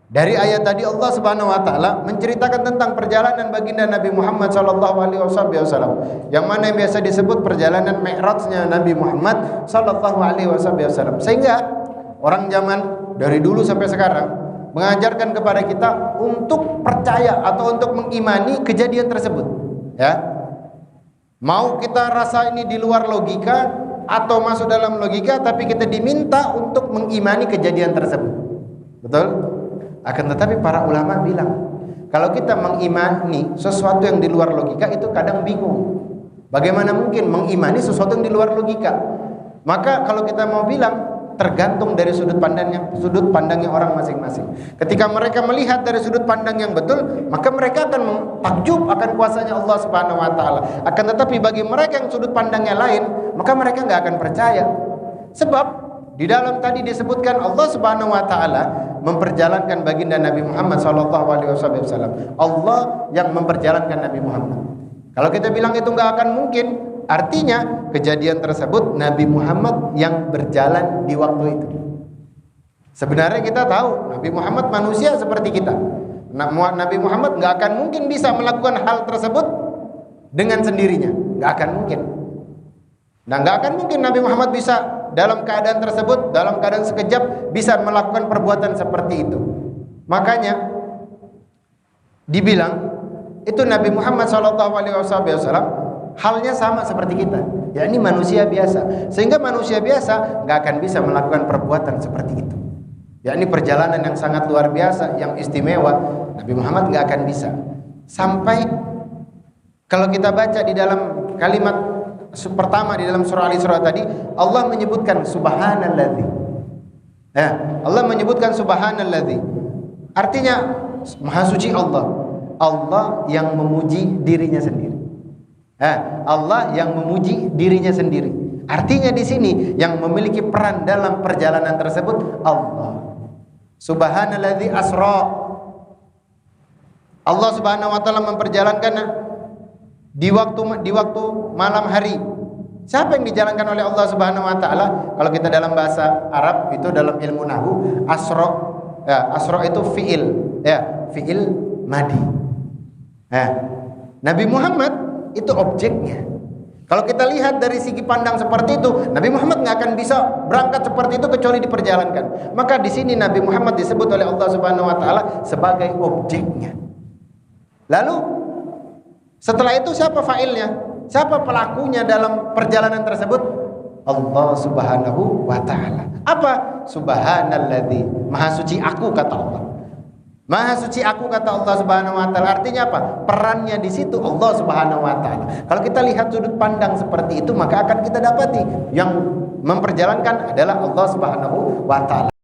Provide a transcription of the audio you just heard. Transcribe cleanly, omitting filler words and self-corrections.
Dari ayat tadi Allah Subhanahu wa taala menceritakan tentang perjalanan baginda Nabi Muhammad sallallahu alaihi wasallam, yang mana yang biasa disebut perjalanan Mi'rajnya Nabi Muhammad sallallahu alaihi wasallam. Sehingga orang zaman dari dulu sampai sekarang mengajarkan kepada kita untuk percaya atau untuk mengimani kejadian tersebut, ya. Mau kita rasa ini di luar logika atau masuk dalam logika, tapi kita diminta untuk mengimani kejadian tersebut. Betul? Akan tetapi para ulama bilang, kalau kita mengimani sesuatu yang di luar logika itu kadang bingung. Bagaimana mungkin mengimani sesuatu yang di luar logika? Maka kalau kita mau bilang, tergantung dari sudut pandangnya orang masing-masing. Ketika mereka melihat dari sudut pandang yang betul, maka mereka akan takjub akan kuasanya Allah Subhanahu wa taala. Akan tetapi bagi mereka yang sudut pandangnya lain, maka mereka nggak akan percaya. Sebab di dalam tadi disebutkan Allah Subhanahu wa taala memperjalankan baginda Nabi Muhammad sallallahu alaihi wasallam. Allah yang memperjalankan Nabi Muhammad. Kalau kita bilang itu nggak akan mungkin, artinya kejadian tersebut Nabi Muhammad yang berjalan di waktu itu. Sebenarnya kita tahu Nabi Muhammad manusia seperti kita. Nabi Muhammad nggak akan mungkin bisa melakukan hal tersebut dengan sendirinya, nggak akan mungkin. Nah, nggak akan mungkin Nabi Muhammad bisa dalam keadaan tersebut, dalam keadaan sekejap bisa melakukan perbuatan seperti itu. Makanya dibilang itu Nabi Muhammad SAW halnya sama seperti kita, yakni manusia biasa. Sehingga manusia biasa nggak akan bisa melakukan perbuatan seperti itu, yakni perjalanan yang sangat luar biasa, yang istimewa. Nabi Muhammad nggak akan bisa. Sampai kalau kita baca di dalam kalimat pertama di dalam surah Al-Isra tadi, Allah menyebutkan subhanalladzi. Ya, Allah menyebutkan subhanalladzi. Artinya maha suci Allah. Allah yang memuji dirinya sendiri. Allah yang memuji dirinya sendiri. Artinya di sini yang memiliki peran dalam perjalanan tersebut Allah. Subhanalladzi asra. Allah Subhanahu wa taala memperjalankan di waktu malam hari. Siapa yang dijalankan oleh Allah Subhanahu wa taala? Kalau kita dalam bahasa Arab itu dalam ilmu nahwu, asra, ya, asra itu fiil, ya, fiil madi. Nabi Muhammad itu objeknya. Kalau kita lihat dari segi pandang seperti itu, Nabi Muhammad nggak akan bisa berangkat seperti itu kecuali diperjalankan. Maka di sini Nabi Muhammad disebut oleh Allah Subhanahu wa taala sebagai objeknya. Lalu setelah itu siapa fa'ilnya? Siapa pelakunya dalam perjalanan tersebut? Allah Subhanahu wa taala. Apa? Subhanalladzi. Maha suci aku, kata Allah. Maha suci aku, kata Allah Subhanahu wa taala. Artinya apa? Perannya di situ Allah Subhanahu wa taala. Kalau kita lihat sudut pandang seperti itu, maka akan kita dapati yang memperjalankan adalah Allah Subhanahu wa taala.